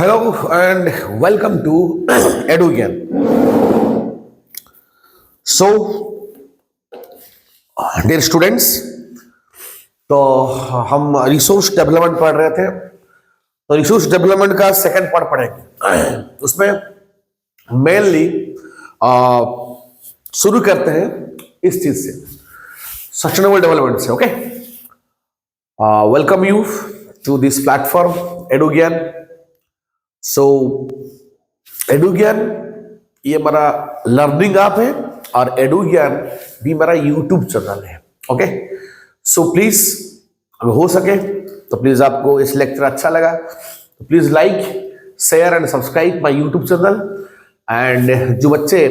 Hello and welcome to EduGyan. So, dear students, तो हम resource development पढ़ रहे थे। तो रिसोर्स डेवलपमेंट का सेकंड पार्ट पढ़ेंगे। उसमें मेनली शुरू करते हैं इस चीज से, सस्टेनेबल डेवलपमेंट से। Okay, welcome you to this platform EduGyan। So EduGyan ये हमारा लर्निंग ऐप है और EduGyan भी हमारा यूट्यूब चैनल है। ओके, सो प्लीज अगर हो सके तो प्लीज, आपको इस लेक्चर अच्छा लगा तो please like, share and subscribe my YouTube channel. And जो बच्चे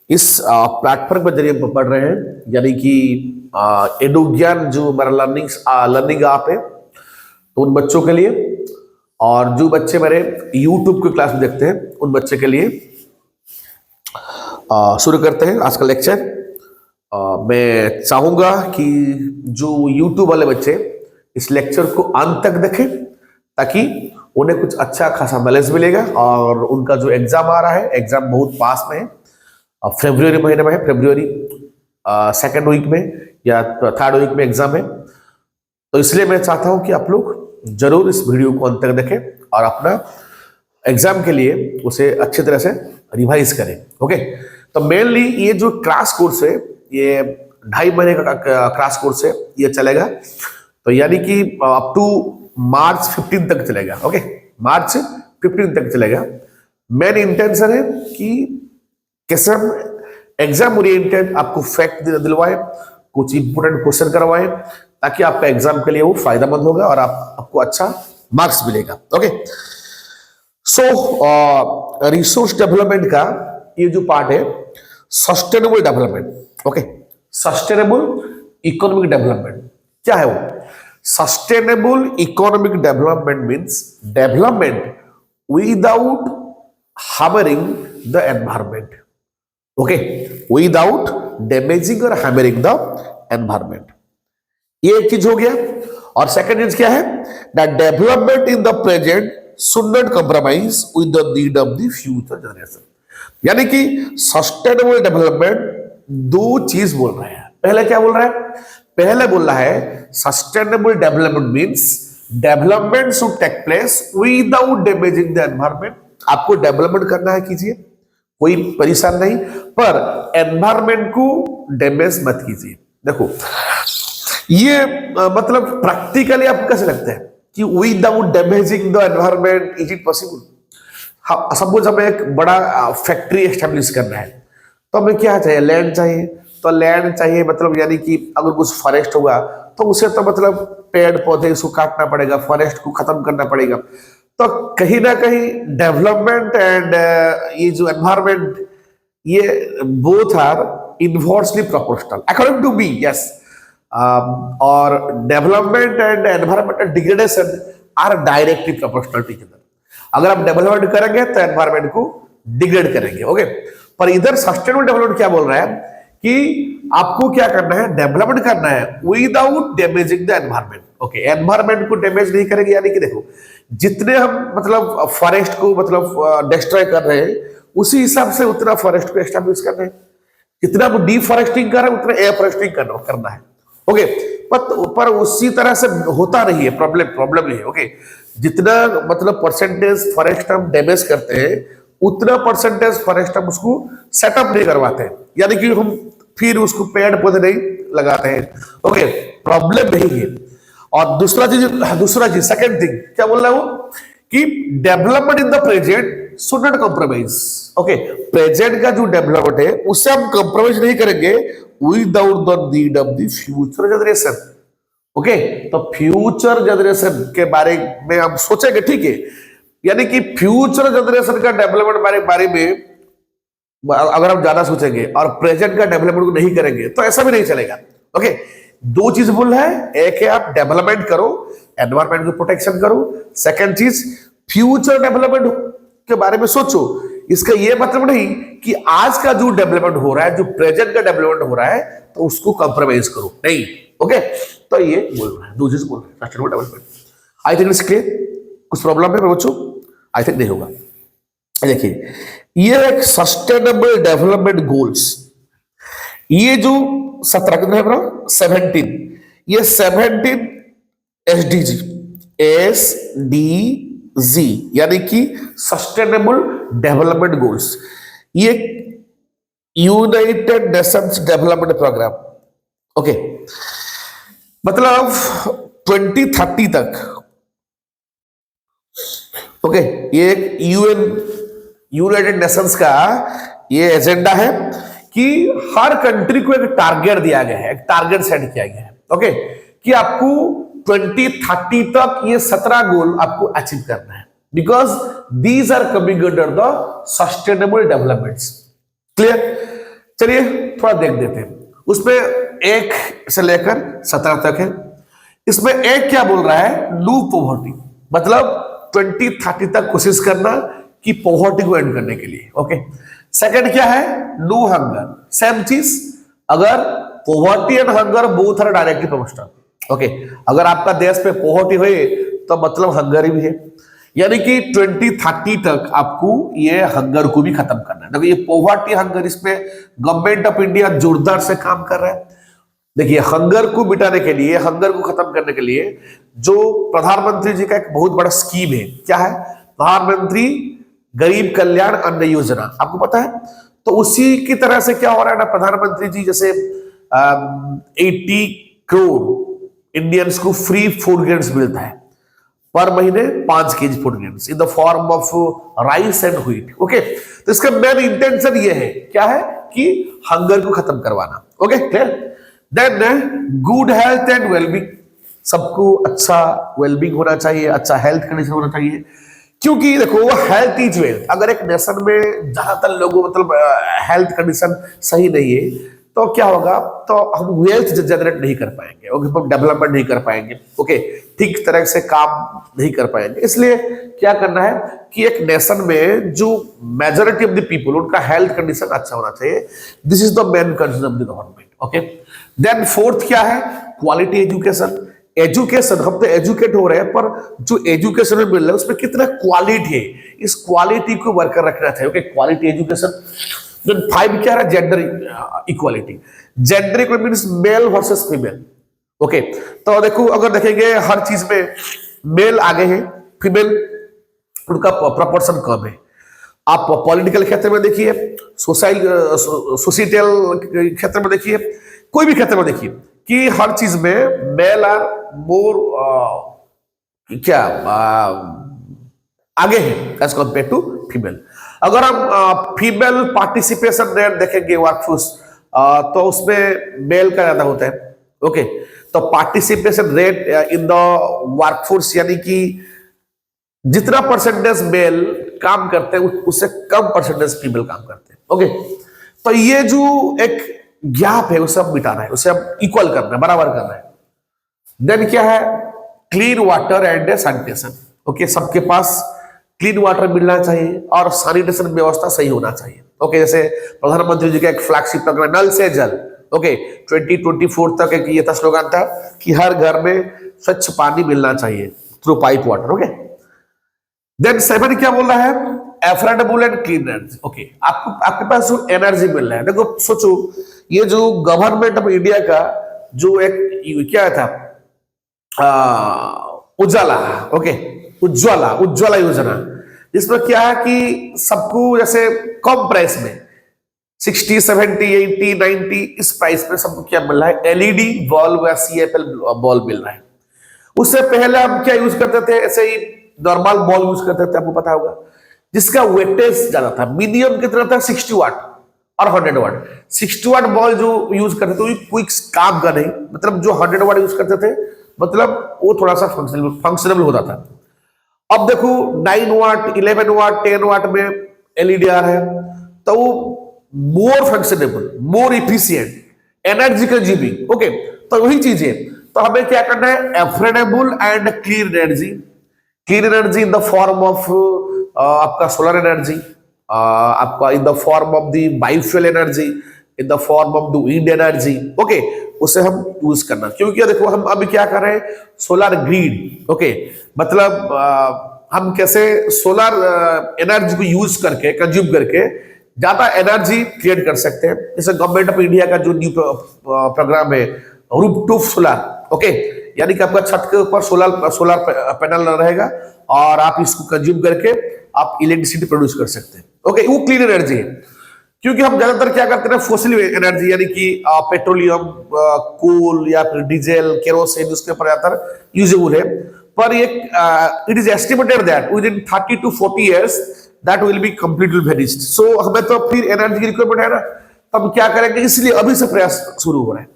इस प्लेटफॉर्म के जरिए पढ़ रहे हैं, यानी कि EduGyan जो हमारा लर्निंग ऐप है, तो उन बच्चों के लिए, और जो बच्चे मेरे YouTube के क्लास में देखते हैं उन बच्चे के लिए शुरू करते हैं आज का लेक्चर। मैं चाहूंगा कि जो YouTube वाले बच्चे इस लेक्चर को अंत तक देखें, ताकि उन्हें कुछ अच्छा खासा नॉलेज मिलेगा। और उनका जो एग्जाम आ रहा है, एग्जाम बहुत पास में है, फरवरी महीने में है, फरवरी सेकेंड वीक में या थर्ड वीक में एग्जाम है। तो इसलिए मैं चाहता हूं कि आप लोग जरूर इस वीडियो को अंत तक देखें और अपना एग्जाम के लिए उसे अच्छी तरह से रिवाइज करें। ओके, तो मेनली ये जो क्रैश कोर्स है, ये 2.5 महीने का क्रैश कोर्स है, ये चलेगा। तो यानी कि अप टू मार्च 15 तक चलेगा। ओके, मार्च 15 तक चलेगा। मेन इंटेंशन है कि कैसे हम एग्जाम ओरिएंटेड आपको फैक्ट दिलवाएं, कुछ इंपोर्टेंट क्वेश्चन करवाएं, ताकि आपका एग्जाम के लिए वो फायदेमंद होगा और आपको अच्छा मार्क्स मिलेगा। ओके, सो रिसोर्स डेवलपमेंट का ये जो पार्ट है, sustainable development. Okay, sustainable economic development क्या है वो? Sustainable economic development means development without harming the environment. Okay, without damaging और हार्मिंग द एनवायरमेंट, ये एक चीज हो गया। और सेकंड चीज क्या है? That development in the present should not compromise with the need of the future generation. यानी कि सस्टेनेबल डेवलपमेंट दो चीज बोल रहे हैं। पहले क्या बोल रहा है? पहले बोल रहा है sustainable development means development should take place without damaging the environment. आपको डेवलपमेंट करना है, कीजिए, कोई परेशान नहीं, पर एनवायरमेंट को डैमेज मत कीजिए। देखो, ये मतलब प्रैक्टिकली आपको कैसे लगता है कि without damaging the environment is it possible? Suppose हमें एक बड़ा फैक्ट्री एस्टेब्लिश करना है, तो हमें क्या चाहिए? लैंड चाहिए। तो लैंड चाहिए, मतलब यानी कि अगर कुछ फॉरेस्ट होगा तो उसे तो मतलब पेड़ पौधे इसको काटना पड़ेगा, फॉरेस्ट को खत्म करना पड़ेगा। तो कहीं ना कहीं डेवलपमेंट एंड ये जो एनवायरमेंट, ये both are inversely proportional according to me. Yes, और development and environmental degradation are directly proportional to each other. अगर आप डेवलपमेंट करेंगे तो एनवायरमेंट को डिग्रेड करेंगे। ओके, पर इधर सस्टेनेबल डेवलपमेंट क्या बोल रहा है कि आपको क्या करना है? डेवलपमेंट करना है without damaging the environment. Okay, environment को डैमेज नहीं करेंगे, यानी कि देखो, जितने हम मतलब फॉरेस्ट को मतलब डिस्ट्रॉय कर रहे हैं, उसी हिसाब से उतना फॉरेस्ट को एस्टैब्लिश कर रहे हैं। जितना हम डिफॉरेस्टिंग कर रहे हैं, उतना एफॉरेस्टिंग करना है। ओके, पर उसी तरह से होता नहीं है। प्रॉब्लम ये है। ओके, जितना मतलब परसेंटेज फॉरेस्ट हम डैमेज करते हैं, उतना परसेंटेज फॉरेस्ट हम उसको सेटअप नहीं करवाते हैं, यानी कि हम फिर उसको पेड़ पौधे नहीं लगाते हैं। ओके, प्रॉब्लम यही है। और दूसरा चीज सेकंड थिंग क्या बोल रहा है वो? कि development in the present should not compromise. Okay, present का जो डेवलपमेंट है उससे हम कॉम्प्रोमाइज नहीं करेंगे without the need of the future generation. Okay, तो फ्यूचर जनरेशन के बारे में हम सोचेंगे, ठीक है? यानी कि फ्यूचर जनरेशन का डेवलपमेंट बारे में अगर हम ज्यादा सोचेंगे और प्रेजेंट का डेवलपमेंट को नहीं करेंगे तो ऐसा भी नहीं चलेगा। ओके, दो चीज बोल रहा है, एक है आप डेवलपमेंट करो, एनवायरमेंट को प्रोटेक्शन करो। सेकंड चीज, फ्यूचर डेवलपमेंट के बारे में सोचो। इसका यह मतलब नहीं कि आज का जो डेवलपमेंट हो रहा है, जो प्रेजेंट का डेवलपमेंट हो रहा है, तो उसको कॉम्प्रोमाइज करो, नहीं। ओके, तो ये बोल रहा है, दो चीज बोल रहा है sustainable development. I think it's clear. कुछ प्रॉब्लम है बच्चों? आई थिंक नहीं होगा। देखिए ये एक सस्टेनेबल डेवलपमेंट गोल्स, ये जो 17 कितने है 17, ये 17 SDG, SDG यानी कि सस्टेनेबल डेवलपमेंट गोल्स, ये United Nations Development Programme. Okay, मतलब 2030 तक, ओके, ये एक यूनाइटेड नेशंस का ये एजेंडा है कि हर कंट्री को एक टारगेट दिया गया है, एक टारगेट सेट किया गया है, ओके, कि आपको 2030 तक ये 17 गोल आपको अचीव करना है, because these are coming under the sustainable developments. Clear? चलिए थोड़ा देख देते हैं। उसमें 1 से लेकर 17 तक है। इसमें एक क्या बोल रहा है, नो पॉवर्टी, मतलब 2030 तक कोशिश करना कि पॉवर्टी को एंड करने के लिए। ओके, सेकंड क्या है, नो हंगर, सेम चीज, अगर poverty and hunger both are directly proportional. Okay, अगर आपका देश में पॉवर्टी हुई तो मतलब हंगर भी है, यानी कि 2030 तक आपको ये हंगर को भी खत्म करना है। देखो ये पॉवर्टी हंगर, इसमें गवर्नमेंट ऑफ इंडिया जोरदार से काम कर रहा है। देखिए हंगर को मिटाने के लिए, हंगर को खत्म करने के लिए जो प्रधानमंत्री जी का एक बहुत बड़ा स्कीम है, क्या है, प्रधानमंत्री गरीब कल्याण अन्न योजना, आपको पता है। तो उसी की तरह से क्या हो रहा है ना, प्रधानमंत्री जी जैसे 80 करोड़ इंडियंस को फ्री फूड ग्रेन्स मिलता है पर महीने, 5 KG food grains in the form of rice and wheat. Okay, तो इसका मेन इंटेंशन ये है, क्या है, कि हंगर को खत्म करवाना। Okay, clear? Then good health and wellbeing, सबको अच्छा वेलबींग होना चाहिए, अच्छा हेल्थ कंडीशन होना चाहिए, क्योंकि देखो हेल्थ इज वेल्थ। अगर एक नेशन में ज्यादातर लोगों मतलब हेल्थ कंडीशन सही नहीं है तो क्या होगा, तो हम वेल्थ जनरेट नहीं कर पाएंगे, ओके, हम डेवलपमेंट नहीं कर पाएंगे, ओके, ठीक तरह से काम नहीं कर पाएंगे। इसलिए क्या करना है कि एक नेशन में जो मेजॉरिटी ऑफ द पीपल, उनका हेल्थ कंडीशन अच्छा होना चाहिए। This is the main concern of the government. Okay, then fourth क्या है, क्वालिटी एजुकेशन। एजुकेशन, हम तो एजुकेट हो रहे हैं पर जो एजुकेशन में मिल रहा है उसमें कितना क्वालिटी है, इस क्वालिटी को वर्कर रखना चाहिए। Okay, quality education. देन 5 क्या है, gender equality. Gender equality means male versus female. Okay, तो देखो अगर देखेंगे हर चीज में मेल आगे है, फीमेल उनका प्रोपोर्शन कम है। आप पॉलिटिकल क्षेत्र में देखिए, सोसाइटल क्षेत्र में देखिए, कोई भी क्षेत्र में देखिए कि हर चीज में मेल आर मोर क्या आगे है एज कम्पेयर टू फीमेल। अगर हम फीमेल पार्टिसिपेशन रेट देखेंगे वर्कफोर्स, तो उसमें मेल का ज्यादा होता है। ओके, तो participation rate in the workforce, यानी कि जितना परसेंटेज मेल काम करते हैं उससे कम परसेंटेज फीमेल काम करते हैं। ओके, तो ये जो एक गैप है उसे अब मिटाना है, उसे अब इक्वल करना है, बराबर करना है। देन क्या है, clean water and sanitation. Okay, सबके पास क्लीन वाटर मिलना चाहिए और सैनिटेशन व्यवस्था सही होना चाहिए। ओके, जैसे प्रधानमंत्री जी का एक फ्लैगशिप प्रोग्राम नल से जल, ओके, 2024 तक एक ये था स्लोगन था कि हर घर में स्वच्छ पानी मिलना चाहिए through pipe water. Okay, then 7 क्या बोल रहा है, affordable and clean energy. Okay, आपके पास जो एनर्जी मिल रहा है, देखो सोचो ये जो गवर्नमेंट ऑफ इंडिया का जो एक क्या था, उजाला, ओके, उज्ज्वला योजना, जिसमें क्या है कि सबको जैसे कम प्राइस में 60, 70, 80, 90 इस प्राइस में सबको क्या मिल रहा है, एलईडी बल्ब या CFL बल्ब मिल रहा है। उससे पहले हम क्या यूज करते थे, ऐसे ही नॉर्मल बल्ब यूज करते थे, आपको पता होगा, जिसका वेटेज ज्यादा था। मिनिमम कितना था, 60 वाट और 100 वाट। 60 वाट बल्ब जो यूज करते थे कोई काम का नहीं, मतलब जो 100 वाट यूज करते थे मतलब वो थोड़ा सा फंक्शनेबल होता था। अब देखो 9 वाट, 11 वाट, 10 वाट में एलईडी आ रहा है, तो वो more functionable, more efficient, energy consuming. Okay, तो वही चीज है। तो हमें क्या करना है, affordable and clean energy. Clean energy in the form of आपका सोलर एनर्जी, आपका in the form of the biofuel energy, in the form of the wind energy. Okay, उसे हम यूज करना, क्योंकि देखो हम अभी क्या कर रहे हैं, सोलर ग्रिड। ओके, मतलब हम कैसे सोलर एनर्जी को यूज करके, कंज्यूम करके ज्यादा एनर्जी क्रिएट कर सकते हैं। जैसे गवर्नमेंट ऑफ इंडिया का जो न्यू प्रोग्राम है रूफटॉप सोलर, ओके, यानी कि आपका छत के ऊपर सोलर सोलर पैनल रहेगा और आप इसको कंज्यूम करके आप इलेक्ट्रिसिटी प्रोड्यूस कर सकते हैं। ओके, वो क्लीन एनर्जी है, क्योंकि हम ज्यादातर क्या करते हैं, फॉसिल एनर्जी यानी कि पेट्रोलियम, कोल या फिर डीजल, केरोसिन, उसके ऊपर ज्यादातर यूजेबल है। पर it is estimated that with in 30 to 40 years that will be completely finished. So हमें तो फिर एनर्जी की रिक्वायरमेंट है ना, तो हम क्या करेंगे, इसलिए अभी से प्रयास शुरू हो रहे हैं।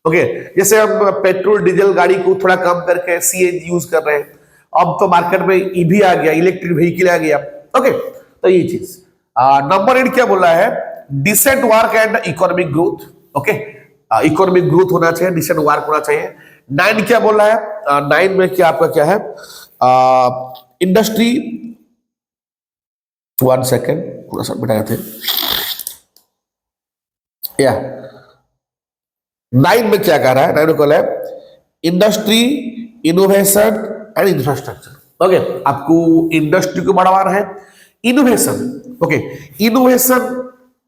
ओके, जैसे हम पेट्रोल डीजल गाड़ी को थोड़ा कम करके सीएनजी यूज कर रहे हैं, अब तो मार्केट में ईवी आ गया, इलेक्ट्रिक व्हीकल आ गया। ओके, तो ये चीज। नंबर 8 क्या बोला है, decent work and economic growth. Okay, economic growth होना चाहिए, डिसेंट वर्क होना चाहिए। 9 क्या बोला है, 9 में क्या आपका क्या है, इंडस्ट्री, 1 सेकेंड पूरा सब बिठाए थे, या 9 में क्या कह रहा है, 9 को है industry, innovation and infrastructure. Okay, आपको इंडस्ट्री को बढ़ाना है, इनोवेशन, ओके, इनोवेशन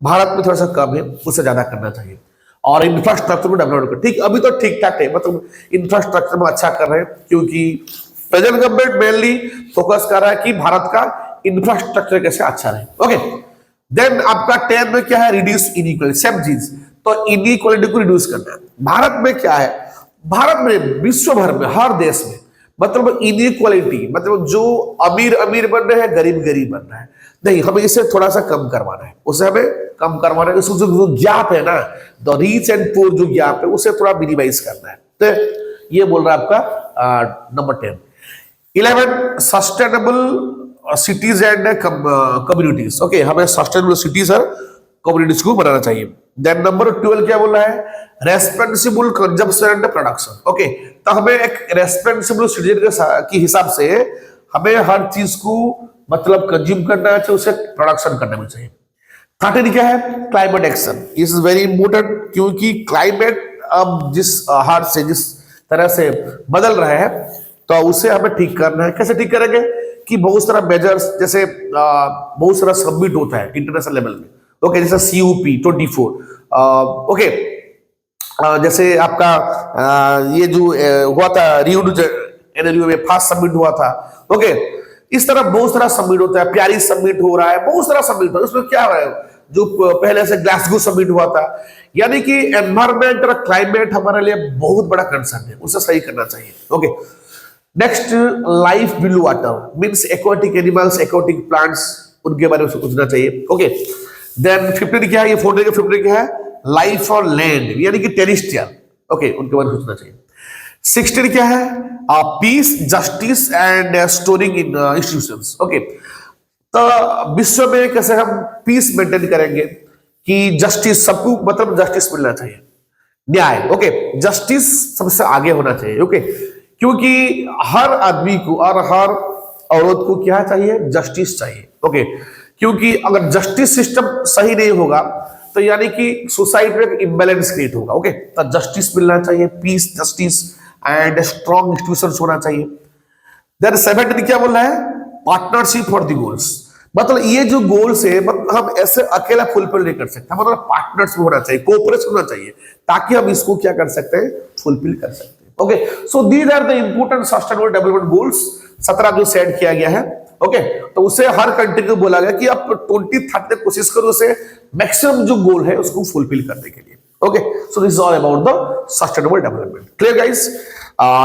भारत में थोड़ा सा कम है, उससे ज्यादा करना चाहिए, और इंफ्रास्ट्रक्चर को डेवलप कर, ठीक, अभी तो ठीक ठाक है, मतलब इंफ्रास्ट्रक्चर में अच्छा कर रहे हैं, क्योंकि प्रेजेंट गवर्नमेंट मेनली फोकस कर रहा है कि भारत का इंफ्रास्ट्रक्चर कैसे अच्छा रहे। ओके, देन आपका 10 में क्या है, रिड्यूस इनइक्वालिटी, सेम चीज, तो इनइक्वालिटी को रिड्यूस करना है। भारत में क्या है, भारत में, विश्व भर में, हर देश में, मतलब इनइक्वालिटी, मतलब जो अमीर अमीर बन रहे हैं, गरीब गरीब बन रहा है, नहीं, हमें इसे थोड़ा सा कम करवाना है, उसे हमें कम करवाना है, उसको जो गैप है ना, द रीच एंड पुअर जो गैप है, उसे थोड़ा मिनिमाइज करना है। तो ये बोल रहा है आपका number 10। 11 sustainable cities and communities. Okay, हमें सस्टेनेबल सिटीज और कम्युनिटीज को बनाना चाहिए। देन नंबर 12 क्या बोला है, responsible consumption and production. Okay, तो हमें एक रेस्पॉन्सिबल सिटीजन के हिसाब से हमें हर चीज को मतलब कंज्यूम करना चाहिए, उसे प्रोडक्शन करना भी चाहिए। 13 क्या है, climate action, is very important, क्योंकि क्लाइमेट अब जिस हाल से, जिस तरह से बदल रहा है, तो उसे हमें ठीक करना है। कैसे ठीक करेंगे, कि बहुत सारा मेजर्स, जैसे बहुत सारा सबमिट होता है इंटरनेशनल लेवल में। ओके, जैसे COP24, ओके, जैसे आपका ये जो हुआ था रियो डी जेनेरियो में, फास्ट सबमिट हुआ था। ओके, इस तरह बहुत सारा सबमिट होता है, पेरिस सबमिट हो रहा है, बहुत सारा सबमिट हो रहा है। उसमें क्या हो रहा है, जो पहले से ग्लासगो सबमिट हुआ था, यानी कि एनवायरमेंट और क्लाइमेट हमारे लिए बहुत बड़ा कंसर्न है, उसे सही करना चाहिए। Okay, next, life below water, means aquatic animals, aquatic plants, उनके बारे में सोचना चाहिए। ओके, देन 15 क्या है, ये 15 क्या है, लाइफ और लैंड, यानी कि टेरिस्ट्रियल, ओके, उनके बारे में सोचना चाहिए। 16 क्या है, peace, justice and storing in institutions. Okay, तो विश्व में कैसे हम पीस मेंटेन करेंगे, कि जस्टिस, सबको मतलब जस्टिस मिलना चाहिए, न्याय। ओके, जस्टिस सबसे आगे होना चाहिए। ओके, क्योंकि हर आदमी को और हर औरत को क्या चाहिए, जस्टिस चाहिए। ओके, क्योंकि अगर जस्टिस सिस्टम सही नहीं होगा, तो यानी कि सोसाइटी में इम्बैलेंस क्रिएट होगा। ओके, तो जस्टिस मिलना चाहिए, peace, justice and strong institutions होना चाहिए। देन 17 क्या बोल रहा है, पार्टनरशिप फॉर द गोल्स, मतलब ये जो गोल्स है, मतलब हम ऐसे अकेला फुलफिल नहीं कर सकते, मतलब पार्टनर्स होना चाहिए, कोऑपरेशन होना चाहिए, ताकि हम इसको क्या कर सकते हैं, फुलफिल कर सकते हैं। Okay, so these are the important sustainable development goals, 17 जो सेट किया गया है। ओके, तो उसे हर कंट्री को बोला गया कि आप 2030 तक कोशिश करो उसे मैक्सिमम जो गोल है उसको फुलफिल करने के लिए। Okay, so this is all about the sustainable development. Clear guys?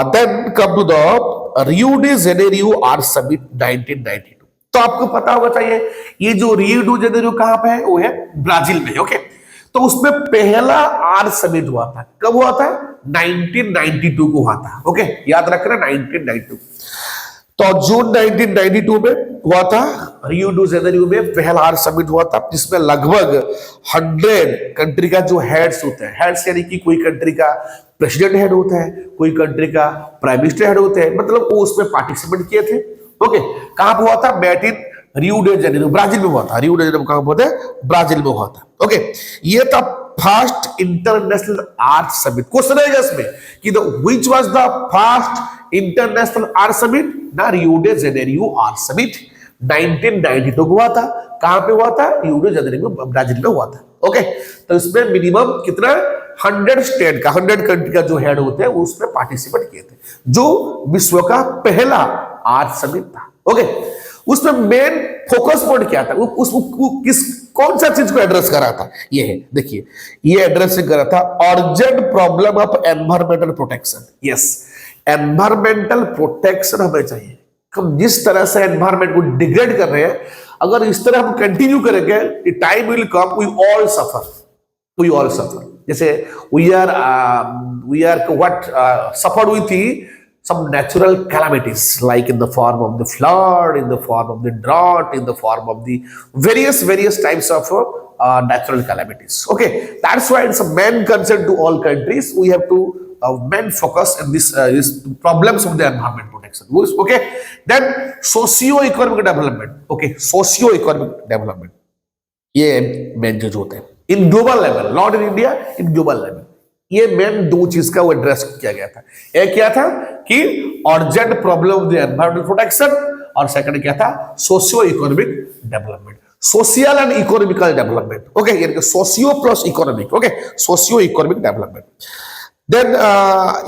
Then come to the Rio de Janeiro Earth Summit 1992। तो आपको पता होगा चाहिए, ये जो रियो डी जेनेरियो कहां पे है, वो है ब्राजील में। ओके, तो उसमें पहला आर्ट समिट हुआ था, कब हुआ था, 1992 को हुआ था। ओके, याद रखना 1992। तो जून 1992 में हुआ था, रियो डी जेनेरियो में पहला आर्ट समिट हुआ था, जिसमें लगभग 100 कंट्री का जो हेड्स होते हैं, हेड्स यानी कि कोई कंट्री का प्रेसिडेंट हेड होता है, कोई कंट्री का प्राइम मिनिस्टर हेड होते हैं, मतलब वो उसमें पार्टिसिपेट किए थे। ओके, कहां पर हुआ था, मैटिन रियो डी जेनेरियो, ब्राजील में हुआ था। रियो डी जेनेरियो कहां पर, ब्राजील में हुआ था। ओके, ये तब फर्स्ट इंटरनेशनल अर्थ समिट, क्वेश्चन है इसमें कि which was the first international earth summit ना, रियो डे जेनेरियो अर्थ समिट 1992 को हुआ था। कहां पे हुआ था? रियो डे जेनेरियो में, ब्राजील में हुआ था। ओके, तो इसमें मिनिमम कितना 100 स्टेट का 100 कंट्री का जो हेड होते हैं वो उसमें पार्टिसिपेट किए थे, जो विश्व का पहला अर्थ समिट था। ओके, उसमें मेन फोकस पॉइंट क्या था? किस कौन सा चीज को एड्रेस करा था? ये है, देखिए, ये एड्रेस करा था urgent problem of environmental protection. Yes, environmental protection हमें चाहिए। हम जिस तरह से एनवायरमेंट को डिग्रेड कर रहे हैं, अगर इस तरह हम कंटिन्यू करेंगे, time will come we all suffer. जैसे we are what suffered with some natural calamities, like in the form of the flood, in the form of the drought, in the form of the various types of natural calamities. Okay, that's why it's a main concern to all countries. We have to main focus on this problems of the environment protection. Okay, then socio-economic development. Okay, socio-economic development. ये main चीज होते हैं in global level, not in India, in global level. ये main दो चीज का वो address किया गया था। एक क्या था कि urgent problem of the environmental protection, और सेकंड क्या था? Socio economic development, social and economical development. Okay, यानी socio plus economic. Okay, socio economic development. Then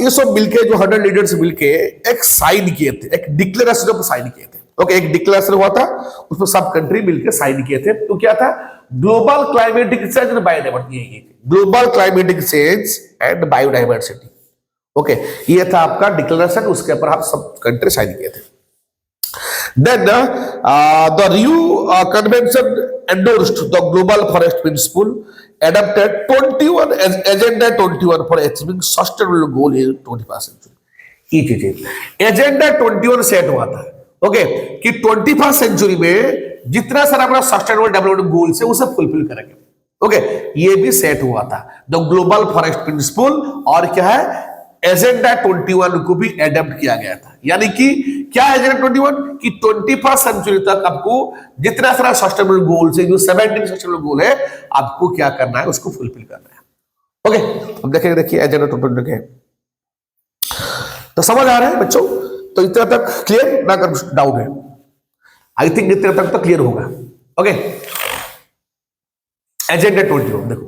ये सब मिलके जो 100 लीडर्स मिलके एक साइन किए थे, एक डिक्लेरेशन ऑफ साइन किए थे। ओके, एक डिक्लेरेशन हुआ था, उसमें सब कंट्री मिलके साइन किए थे। तो क्या था? Global climatic change and biodiversity, global climatic change and biodiversity. Okay, ये था आपका डिक्लेरेशन, उसके ऊपर आप सब कंट्री साइन किए थे। Then the Rio convention endorsed the global forest principle, adopted 21 agenda 21 for achieving sustainable goal in 21st century। ये चीजें एजेंडा 21 सेट हुआ था। ओके, कि 21st सेंचुरी में जितना सारा अपना सस्टेनेबल डेवलपमेंट गोल से उसे फुलफिल करेंगे। ओके, ये भी सेट हुआ था द ग्लोबल फॉरेस्ट प्रिंसिपल, और क्या है? एजेंडा 21 को भी एडॉप्ट किया गया था। यानी कि क्या है एजेंडा 21? कि 21st सेंचुरी तक आपको जितना सारा सस्टेनेबल गोल से, जो 17 सस्टेनेबल गोल है, आपको क्या करना है? उसको फुलफिल करना है। ओके, अब देखेंगे, देखिए एजेंडा 21 के तो समझ आ रहा है बच्चों? तो इतना तक क्लियर ना? कर डाउट है? आई थिंक इतना तक तो क्लियर होगा। ओके, एजेंडा 21 देखो,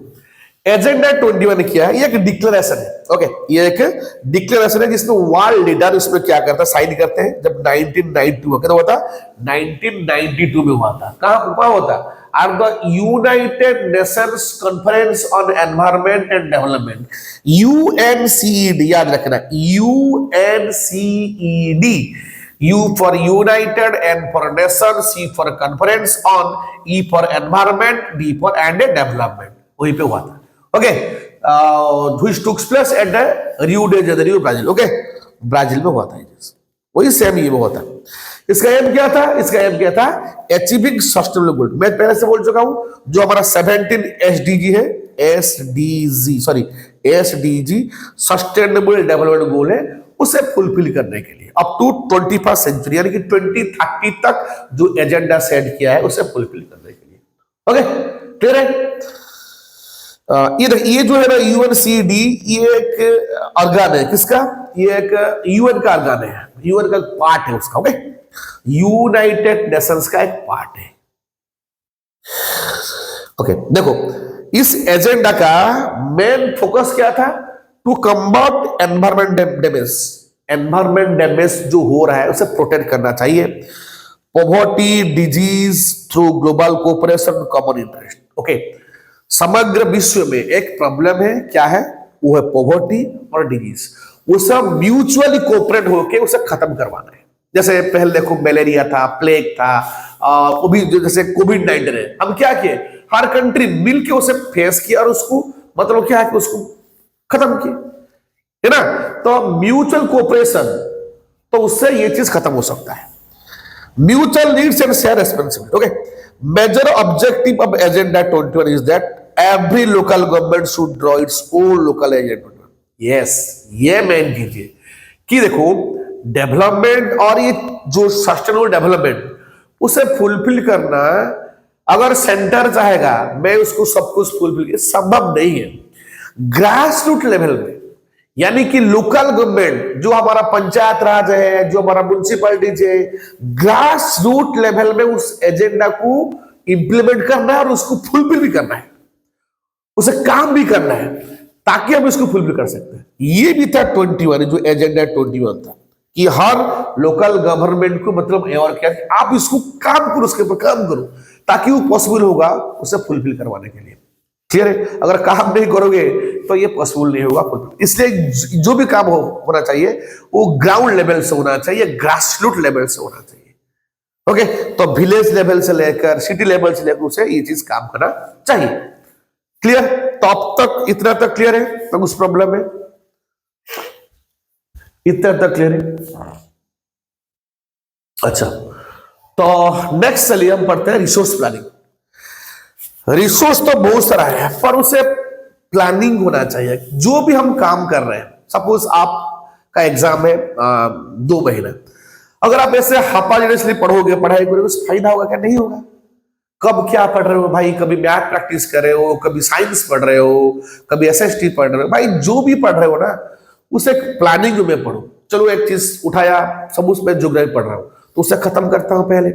एजेंडा 21 क्या है? ये एक डिक्लेरेशन है। ओके, ये एक डिक्लेरेशन है जिसमें वर्ल्ड लीडर उसमें क्या करता है? साइन करते हैं। जब 1992 का हुआ था, 1992 में हुआ था। कहां हुआ था? Are the United Nations conference on environment and development, UNCED, याद रखना, यूएनसीईडी। U for United, N for Nation, C for Conference on, E for Environment, D for and Development। वहीं पे हुआ था। Okay, which took place at Rio de Janeiro, Brazil. Okay, Brazil में हुआ था। वही सेम ये हुआ था। इसका एम क्या था? इसका एम क्या था? अचीविंग सस्टेनेबल गोल। मैं पहले से बोल चुका हूं, जो हमारा 17 SDG है, SDG सस्टेनेबल डेवलपमेंट गोल है, उसे फुलफिल करने के लिए अप टू 21st सेंचुरी, यानी कि 2030 तक जो एजेंडा सेट किया है, उसे फुलफिल करने के लिए। ओके, क्लियर है? ये जो है ना यूएनसीडी, ये एक ऑर्गन है। किसका? ये एक यूएन का ऑर्गन है, यूएन का पार्ट है उसका। ओके, यूनाइटेड नेशंस का एक पार्ट है। ओके, देखो, इस एजेंडा का मेन फोकस क्या था? To combat environment damage. Environment damage जो हो रहा है उसे प्रोटेक्ट करना चाहिए। Poverty, disease through global cooperation, common interest. Okay, समग्र विश्व में एक प्रॉब्लम है, क्या है? वो है पॉवर्टी और डिजीज। वो सब म्यूचुअली कोऑपरेट होकर उसे खत्म करवाना है। जैसे पहले देखो मलेरिया था, प्लेग था, अभी जैसे कोविड-19 है। हम क्या किए? हर कंट्री मिलके उसे फेस किया और उसको मतलब क्या है कि उसको खत्म किए, है ना? तो म्यूचुअल कोऑपरेशन, तो उससे ये चीज खत्म हो सकता है। Mutual needs and share responsibility. Okay, major objective of agenda 21 is that every local government should draw its own local agenda. Yes, ये मेन चीज है कि देखो डेवलपमेंट और ये जो सस्टेनेबल डेवलपमेंट, उसे फुलफिल करना अगर सेंटर चाहेगा मैं उसको सब कुछ फुलफिल, संभव नहीं है। ग्रास रूट लेवल में, यानी कि लोकल गवर्नमेंट, जो हमारा पंचायत राज है, जो हमारा म्युनिसिपैलिटीज है, ग्रास रूट लेवल में उस एजेंडा को इंप्लीमेंट करना है और उसको फुलफिल भी करना है, उसे काम भी करना है, ताकि हम इसको फुलफिल कर सकते हैं। ये भी था 21, जो एजेंडा 21 था, कि हर लोकल गवर्नमेंट को मतलब और क्या, आप इसको काम करो, उसके ऊपर काम करो, ताकि वो पॉसिबल होगा उसे फुलफिल करवाने के लिए। क्लियर है? अगर काम नहीं करोगे तो ये पॉसिबल नहीं होगा फुलफिल। इसलिए जो भी काम होना चाहिए वो ग्राउंड लेवल से होना चाहिए, ग्रास रूट लेवल से होना चाहिए। ओके, तो विलेज लेवल से लेकर सिटी लेवल से लेकर उसे ये चीज काम करना चाहिए। क्लियर? तो अब तक इतना तक क्लियर है? तो उस प्रॉब्लम में इतना तक क्लियर है? अच्छा, तो नेक्स्ट चलिए हम पढ़ते हैं रिसोर्स प्लानिंग। रिसोर्स तो बहुत सारा है, पर उसे प्लानिंग होना चाहिए। जो भी हम काम कर रहे हैं, सपोज आपका एग्जाम है 2 महीना, अगर आप ऐसे हापाजोसली पढ़ोगे, पढ़ाई करोगे, उससे फायदा होगा क्या? नहीं होगा। कब क्या पढ़ रहे हो भाई? कभी मैथ प्रैक्टिस कर रहे हो, कभी साइंस पढ़ रहे हो, कभी एसएसटी पढ़ रहे हो। भाई जो भी पढ़ रहे हो ना, उसे प्लानिंग में पढ़ो। चलो एक चीज उठाया, सब उसमें ज्योग्राफी पढ़ रहा हूं, तो उसे खत्म करता हूं। पहले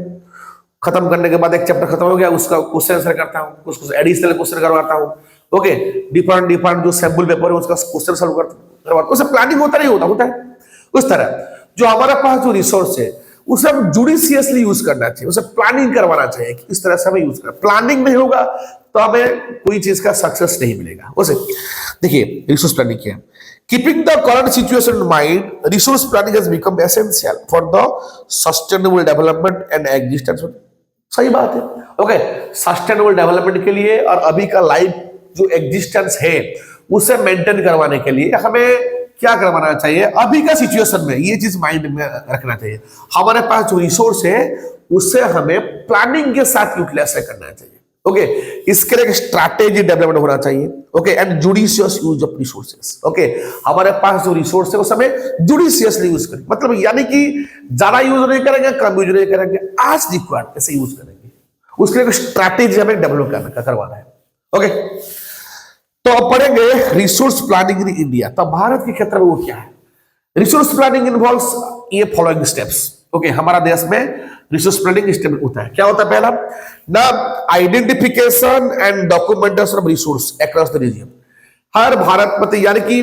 खत्म करने के बाद एक चैप्टर खत्म हो गया, उसका क्वेश्चन आंसर करता हूं, कुछ एडिशनल क्वेश्चन करवाता हूं। ओके, डिफरेंट जो सैंपल पेपर है उसका क्वेश्चन सॉल्व करवाता हूं। उसे प्लानिंग होता नहीं होता है उस तरह। जो हमारे पास जो रिसोर्स है उसे हम जुडिशियसली यूज करना चाहिए, उसे प्लानिंग करवाना चाहिए कि इस तरह से हमें यूज करना। प्लानिंग नहीं होगा तो हमें कोई चीज का सक्सेस नहीं मिलेगा। उसे देखिए, रिसोर्स प्लानिंग क्या है? Keeping the current situation in mind, resource planning has become essential for the sustainable development and existence. सही बात है। ओके, सस्टेनेबल डेवलपमेंट के लिए और अभी का लाइफ जो एग्जिस्टेंस है उसे मेंटेन करवाने के लिए हमें क्या करवाना चाहिए? अभी का सिचुएशन में ये चीज माइंड में रखना चाहिए। हमारे पास जो रिसोर्स है उससे हमें प्लानिंग के साथ यूटिलाइज करना चाहिए। ओके, इसके लिए एक स्ट्रैटेजी डेवलपमेंट होना चाहिए। Okay, and judicious use of resources. Okay, हमारे पास जो रिसोर्स है उस हमें जुडिशियसली यूज करें, मतलब यानी कि ज्यादा यूज नहीं करेंगे, कम यूज नहीं करेंगे, आज रिक्वायर्ड ऐसे यूज करेंगे। उसके लिए स्ट्रैटेजी हमें डेवलप करवाना है। ओके, तो अब पढ़ेंगे रिसोर्स प्लानिंग इन इंडिया। तो भारत के क्षेत्र में वो क्या है? रिसोर्स प्लानिंग इन्वॉल्व्स ये फॉलोइंग स्टेप्स। ओके, हमारा देश में रिसोर्स प्लानिंग स्टेप होता है। क्या होता है? पहला ना, identification and documentation of resource across the region. हर भारत में, यानी कि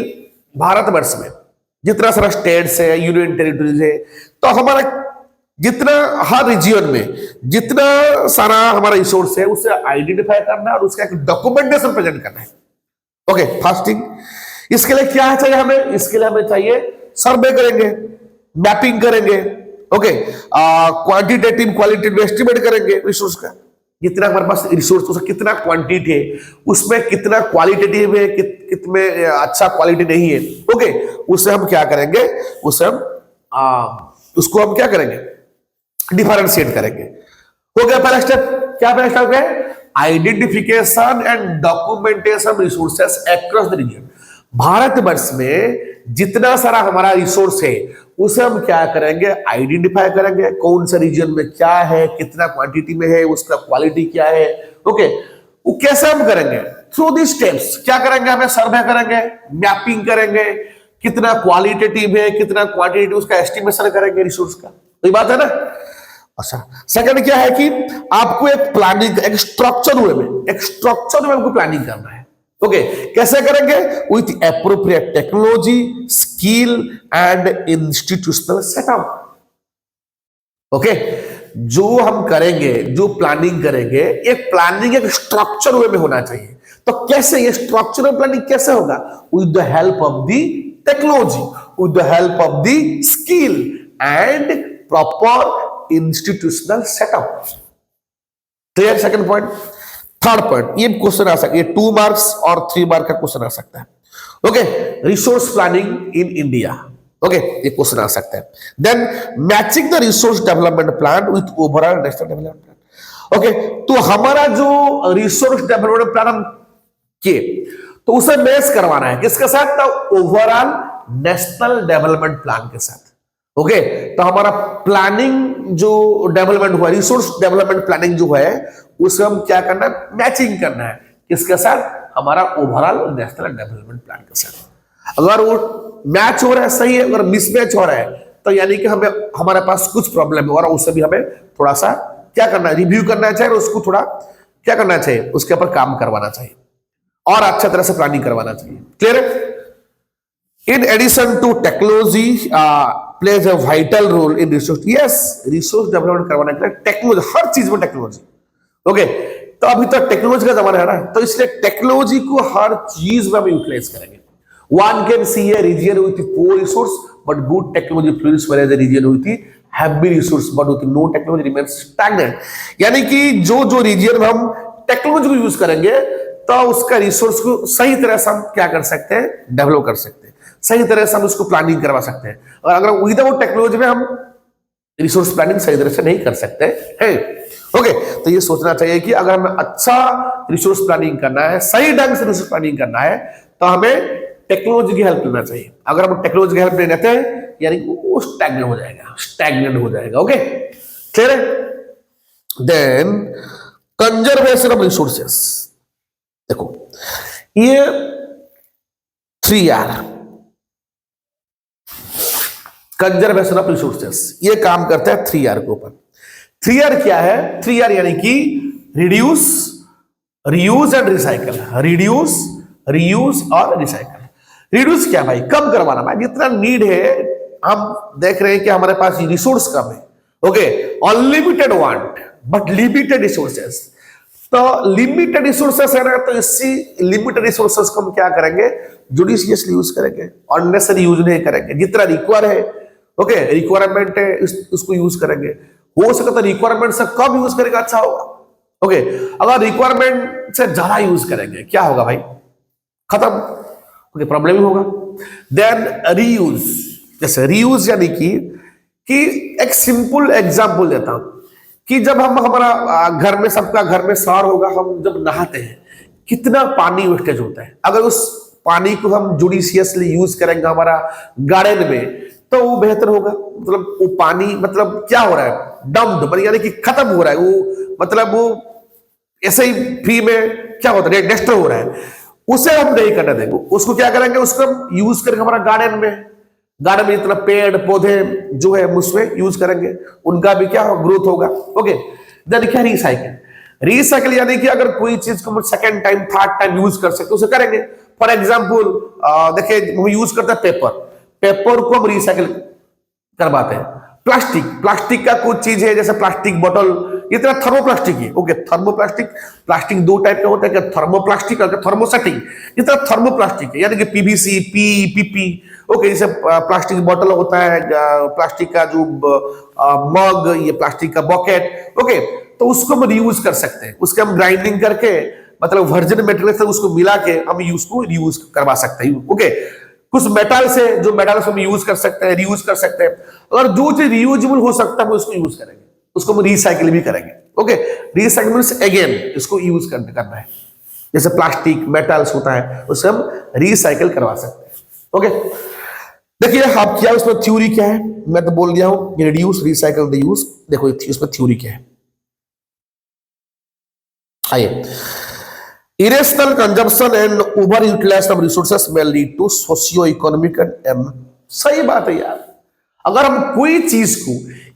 भारतवर्ष में जितना सारा स्टेट्स है, यूनियन टेरिटरीज है, तो हमारा जितना हर रीजन में जितना सारा हमारा रिसोर्स है उसे आइडेंटिफाई करना और उसका एक डॉक्यूमेंटेशन प्रेजेंट करना है। Okay, fasting. इसके लिए क्या चाहिए हमें? इसके लिए हमें चाहिए सर्वे करेंगे, मैपिंग करेंगे। ओके, क्वांटिटेटिव क्वालिटेटिव एस्टिमेट करेंगे रिसोर्स का। जितना हमारे पास रिसोर्स, उसका कितना क्वांटिटी है, उसमें कितना क्वालिटेटिव है, कितने अच्छा क्वालिटी नहीं है। ओके, उसे हम क्या करेंगे? उसे हम उसको हम क्या करेंगे? डिफरेंशिएट करेंगे। हो गया पहला स्टेप। क्या पहला स्टेप है? Identification and documentation resources across the region. Bharatvarsha में जितना सारा हमारा रिसोर्स है उसे हम क्या करेंगे? आइडेंटिफाई करेंगे, कौन सा रीजन में क्या है, कितना क्वांटिटी में है, उसका क्वालिटी क्या है। ओके, वो कैसे हम करेंगे? Through the steps. क्या करेंगे? हमें सर्वे करेंगे, मैपिंग करेंगे, कितना क्वालिटेटिव है, कितना क्वांटिटी, उसका एस्टिमेशन करेंगे रिसोर्स का। तो ये बात है ना। अच्छा, सेकंड क्या है कि आपको एक प्लानिंग, एक स्ट्रक्चर में आपको प्लानिंग करना है। ओके, कैसे करेंगे? With appropriate technology, skill and institutional setup. Okay, जो हम करेंगे, जो प्लानिंग करेंगे, एक प्लानिंग एक स्ट्रक्चर वे में होना चाहिए। तो कैसे ये स्ट्रक्चरल प्लानिंग कैसे होगा? With the help of the technology, with the help of the skill and proper institutional setup. Clear? Second point. Third point, ये क्वेश्चन आ सकता है, ये 2 मार्क्स और 3 मार्क का क्वेश्चन आ सकता है। Okay, resource planning in India. Okay, ये क्वेश्चन आ सकता है। Then matching the resource development plan with overall national development plan. Okay, तो हमारा जो रिसोर्स डेवलपमेंट प्लान हम किए, तो उसे मैच करवाना है किसके साथ? तो ओवरऑल नेशनल डेवलपमेंट प्लान के साथ। ओके, तो हमारा प्लानिंग जो डेवलपमेंट हुआ, रिसोर्स डेवलपमेंट प्लानिंग जो है, उसे हम क्या करना है, मैचिंग करना है किसके साथ, हमारा ओवरऑल नेशनल डेवलपमेंट प्लान के साथ। अगर वो मैच हो रहा है, सही है, अगर मिसमैच हो रहा है तो यानी कि हमें, हमारे पास कुछ प्रॉब्लम है और उससे भी हमें थोड़ा सा क्या करना है, रिव्यू करना चाहिए और उसको थोड़ा क्या करना चाहिए, उसके ऊपर काम करवाना चाहिए और अच्छा तरह से प्लानिंग करवाना चाहिए। क्लियर है? In addition to technology plays a vital role in resource. Yes, resource development करवाने के लिए टेक्नोलॉजी, हर चीज में टेक्नोलॉजी। ओके, तो अभी तो टेक्नोलॉजी का जमाना है ना, तो इसलिए टेक्नोलॉजी को हर चीज में हम यूटिलाइज करेंगे। One can see a region with poor resource, but good technology flourishes, whereas a region with heavy resource, but with no technology remains stagnant. यानी कि जो जो रीजन में हम टेक्नोलॉजी को यूज करेंगे, तो उसका रिसोर्स को सही तरह से हम क्या कर सकते हैं, डेवलप कर सकते हैं, सही तरह से हम उसको प्लानिंग करवा सकते हैं। और अगर विदाउट टेक्नोलॉजी में हम रिसोर्स प्लानिंग सही तरह से नहीं कर सकते हैं। ओके, तो ये सोचना चाहिए कि अगर हमें अच्छा रिसोर्स प्लानिंग करना है, सही ढंग से रिसोर्स प्लानिंग करना है, तो हमें टेक्नोलॉजी की हेल्प लेना चाहिए। अगर हम टेक्नोलॉजी की हेल्प नहीं लेते हैं, यानी वो स्टैग्नेंट हो जाएगा, स्टैग्नेंट हो जाएगा। ओके, क्लियर है? देन कंजर्वेशन ऑफ रिसोर्सेस, देखो ये 3R, कंजर्वेशन ऑफ रिसोर्सेस, ये काम करता है 3R के ऊपर। 3R क्या है? 3R यानी कि reduce, reuse and recycle. Reduce, reuse और रिसाइकल। रिड्यूस क्या भाई? कम करवाना भाई, जितना नीड है। हम देख रहे हैं कि हमारे पास रिसोर्स कम है। Okay, unlimited want but limited resources. तो लिमिटेड रिसोर्सेस है ना, तो इसी लिमिटेड रिसोर्सेस को हम क्या करेंगे, जुडिशियसली यूज करेंगे, अननेसेसरी यूज नहीं करेंगे। जितना रिक्वायर है, ओके, रिक्वायरमेंट है, उसको यूज करेंगे। हो सके तो रिक्वायरमेंट से कम यूज करेगा, अच्छा होगा। ओके, अगर रिक्वायरमेंट से ज्यादा यूज करेंगे, क्या होगा भाई? खत्म, ओके, प्रॉब्लम ही होगा। देन रीयूज, जैसे रीयूज यानी कि एक सिंपल एग्जांपल देता हूं कि जब हम, हमारा घर में, सबका घर में शॉवर होगा, हम जब नहाते हैं कितना पानी वेस्टेज होता है। अगर उस पानी को हम जुडिशियसली यूज करेंगे हमारा गार्डन में, तो वो बेहतर होगा। मतलब वो पानी, मतलब क्या हो रहा है, डम्प्ड, यानी कि खत्म हो रहा है वो, मतलब वो ऐसे ही फ्री में क्या होता है, डिस्ट्रॉय हो रहा है। उसे हम नहीं करने देंगे, उसको क्या करेंगे, उसको हम यूज करेंगे हमारा गार्डन में। गार्डन में जितना पेड़ पौधे जो है उसमें यूज करेंगे, उनका भी क्या ग्रोथ होगा। ओके, देन क्या, रिसाइकिल। रिसाइकिल यानी कि अगर कोई चीज को हम second time, third time use कर सकते, उसे करेंगे। फॉर एग्जाम्पल देखिए, हम यूज करते हैं पेपर, पेपर को हम रिसाइकिल करवाते हैं। प्लास्टिक, प्लास्टिक का कुछ चीज है, जैसे प्लास्टिक बोतल, ये तरह थर्मोप्लास्टिक है। ओके, थर्मोप्लास्टिक, प्लास्टिक दो टाइप का होता है, थर्मोप्लास्टिक और थर्मोसेटिक। ये तरह थर्मोप्लास्टिक है, यानी कि पीवीसी, पीपी। ओके, जैसे प्लास्टिक बॉटल होता है, प्लास्टिक का जो मग, ये प्लास्टिक का बॉकेट। ओके, तो उसको हम रीयूज कर सकते हैं, उसके हम ग्राइंडिंग करके, मतलब वर्जिन मटेरियल से उसको मिला के हम उसको रीयूज करवा सकते हैं। ओके, कुछ मेटल से, जो मेटल हम यूज कर सकते हैं, रीयूज कर सकते हैं। और जो चीज रीयूजेबल हो सकता है हम उसको यूज करेंगे, उसको हम रिसाइकिल भी करेंगे। ओके, रिसाइकिल मींस अगेन इसको यूज करना है। जैसे प्लास्टिक, मेटल्स होता है, उसे हम रिसाइकिल करवा सकते हैं। ओके, देखिए आप क्या, उसमें थ्योरी क्या है, मैं तो बोल दिया हूं, रिड्यूस, रिसाइकिल, रीयूज। देखो इसमें थ्योरी क्या है, आइए। Irrational consumption and over utilization of resources may lead to socio-economic and सही बात है यार। अगर हम कोई चीज को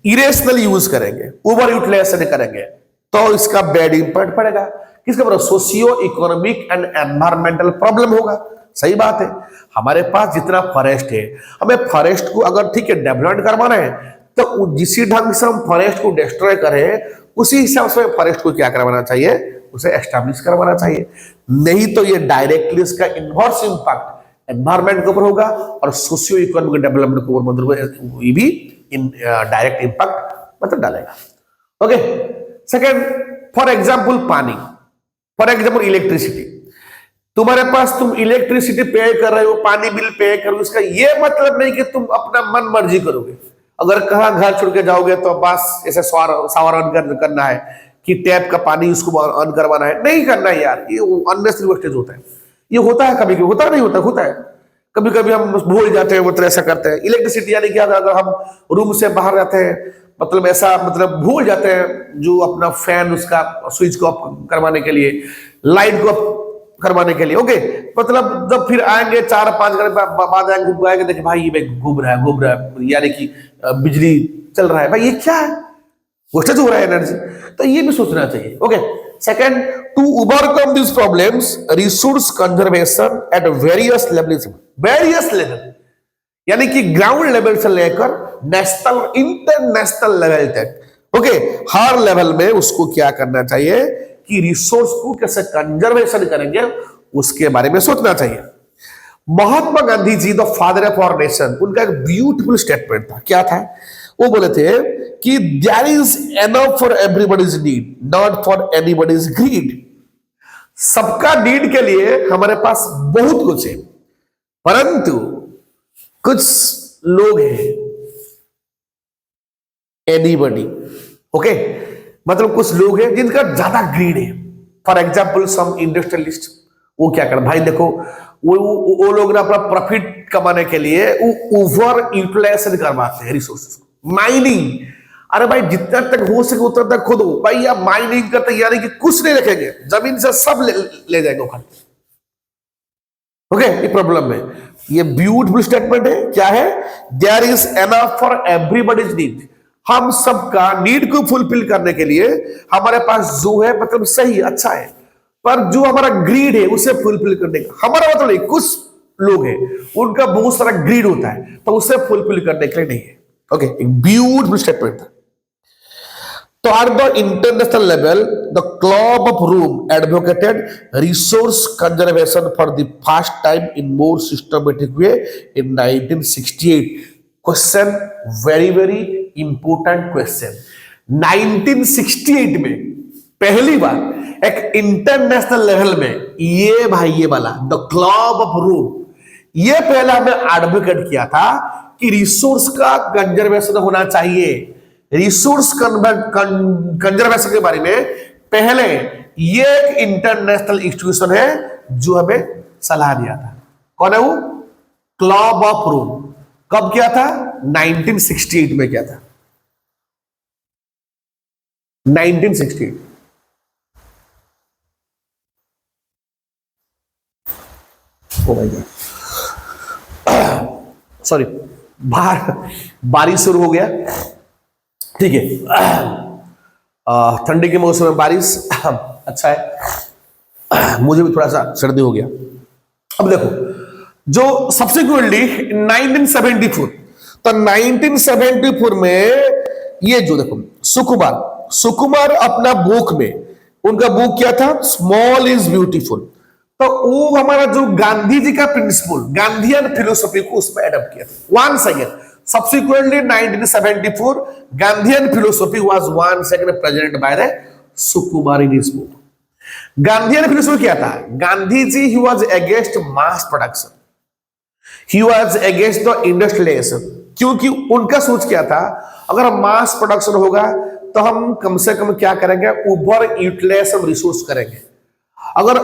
इरेशनल यूज करेंगे, ओवर यूटिलाइजेशन करेंगे, तो इसका बैड इंपैक्ट पड़ेगा। किसका मतलब? Socio economic and environmental problem होगा। सही बात है। हमारे पास जितना फॉरेस्ट है, हमें फॉरेस्ट को अगर ठीक है डेवलपमेंट करवाना है, तो जिसी ढंग से हम फॉरेस्ट को डिस्ट्रॉय करें, उसी हिसाब से फॉरेस्ट को क्या करवाना चाहिए, उसे एस्टैब्लिश करवाना चाहिए। नहीं तो ये डायरेक्टली इसका इनवर्स इंपैक्ट एनवायरमेंट के ऊपर होगा और सोशियो इकोनॉमिक डेवलपमेंट के ऊपर मतलब ये भी डायरेक्ट इंपैक्ट मतलब डालेगा। ओके, सेकंड, फॉर एग्जांपल पानी, फॉर एग्जांपल इलेक्ट्रिसिटी। तुम्हारे पास, तुम इलेक्ट्रिसिटी पे कर रहे हो, पानी बिल पे कर रहे हो, इसका ये मतलब नहीं कि तुम अपना मन मर्जी करोगे। अगर कहाँ घर छोड़ के जाओगे तो बस ऐसे शावर ऑन करना है कि टैप का पानी उसको ऑन करवाना है, नहीं करना है यार। ये अननेसेसरी वेस्टेज होता है। ये होता है कभी कभी, होता नहीं होता, होता है कभी कभी हम भूल जाते हैं, मतलब ऐसा करते हैं। इलेक्ट्रिसिटी यानी कि अगर हम रूम से बाहर रहते हैं, मतलब ऐसा मतलब भूल जाते हैं जो अपना फैन उसका स्विच को ऑफ करवाने के लिए, लाइट को ऑफ करवाने के लिए, ओके, मतलब जब फिर आएंगे 4-5 घंटे बाद आएंगे देखें भाई ये घूम रहा है, यानी कि बिजली चल रहा है, भाई ये क्या है, वेस्टेज हो रहा है एनर्जी। तो ये भी सोचना चाहिए। Okay, second, to overcome this problems resource conservation at various level, यानी कि ग्राउंड लेवल से लेकर नेशनल इंटरनेशनल लेवल तक, ओके, हर लेवल में उसको क्या करना चाहिए कि रिसोर्स को कैसे कंजर्वेशन करेंगे उसके बारे में सोचना चाहिए। Mahatma Gandhi ji the father of our nation, उनका एक ब्यूटीफुल स्टेटमेंट था। क्या था? वो बोले थे कि there is enough for everybody's need, not for anybody's greed. सबका नीड के लिए हमारे पास बहुत कुछ है, परंतु कुछ लोग हैं, एनीबॉडी, ओके, मतलब कुछ लोग हैं जिनका ज्यादा ग्रीड है। फॉर एग्जाम्पल सम इंडस्ट्रियलिस्ट, वो क्या कर, भाई देखो वो लोग ना अपना प्रॉफिट कमाने के लिए वो ओवर यूटिलाइजेशन करवाते हैं रिसोर्सेज को, माइनिंग। अरे भाई जितना तक हो सके उतना तक खोदो भाई, आप माइनिंग करते यानी कि कुछ नहीं रखेंगे, जमीन से सब ले जाएंगे उखाड़ के। ओके, ये प्रॉब्लम है। ये ब्यूटीफुल स्टेटमेंट है। क्या है? There is enough for everybody's need. हम सबका नीड को फुलफिल करने के लिए हमारे पास जो है मतलब सही अच्छा है, पर जो हमारा ग्रीड है उसे फुलफिल करने का हमारा मतलब नहीं, कुछ लोग हैं उनका बहुत सारा ग्रीड होता है तो उसे फुलफिल करने के लिए नहीं है। ओके, एक ब्यूटीफुल स्टेटमेंट था। तो at the international level, the Club of Rome advocated resource conservation for the first time in more systematic way in 1968. Question, very important question. 1968 में पहली बार एक इंटरनेशनल लेवल में ये भाई ये वाला द क्लब ऑफ रोम, ये पहला हमने एडवोकेट किया था कि रिसोर्स का कंजर्वेशन होना चाहिए। रिसोर्स कंजर्वेशन के बारे में पहले ये एक इंटरनेशनल इंस्टीट्यूशन है जो हमें सलाह दिया था। कौन है वो? Club of Rome. कब किया था? 1968 में किया था, 1968। ओ माय गॉड, सॉरी, बारिश शुरू हो गया। ठीक है, ठंडी के मौसम में बारिश अच्छा है, मुझे भी थोड़ा सा सर्दी हो गया। अब देखो, जो सब्सिक्वेंटली 1974, तो 1974 में ये जो देखो सुकुमार अपना बुक में, उनका बुक क्या था? Small is beautiful. तो वो हमारा जो गांधी जी का प्रिंसिपल, गांधीयन फिलोसफी को उसमें एडप्ट किया था। Once again subsequently 1974 Gandhian philosophy was once again presented by the Sukumar in his book. Gandhian philosophy क्या था? Gandhi ji he was against mass production, he was against the industrialization, क्योंकि उनका सोच क्या था, अगर मास प्रोडक्शन होगा तो हम कम से कम क्या करेंगे? ओवर यूटिलाइजेशन रिसोर्स करेंगे। अगर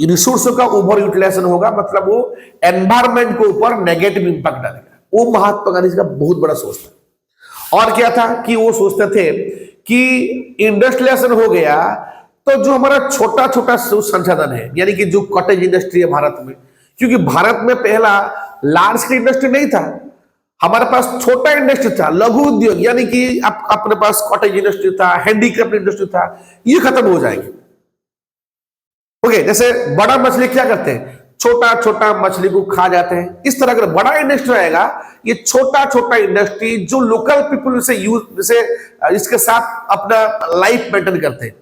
रिसोर्सों का ओवर यूटिलाइजेशन होगा मतलब वो एनवायरमेंट के ऊपर नेगेटिव इंपैक्ट डालेगा। वो महात्मा गांधी जी का बहुत बड़ा सोच था। और क्या था कि वो सोचते थे कि इंडस्ट्रियलाइजेशन हो गया तो जो हमारा छोटा छोटा संसाधन है, यानी कि जो कॉटेज इंडस्ट्री है भारत में, क्योंकि भारत में पहला लार्ज स्केल इंडस्ट्री नहीं था, हमारे पास छोटा इंडस्ट्री था, लघु उद्योग, यानी कि अपने पास कॉटेज इंडस्ट्री था, हैंडीक्राफ्ट इंडस्ट्री था, ये खत्म हो जाएगी। ओके, जैसे बड़ा मछली क्या करते हैं? छोटा छोटा मछली को खा जाते हैं। इस तरह का बड़ा इंडस्ट्री आएगा, ये छोटा छोटा इंडस्ट्री जो लोकल पीपल से यूज, जैसे इसके साथ अपना लाइफ मेंटेन करते हैं,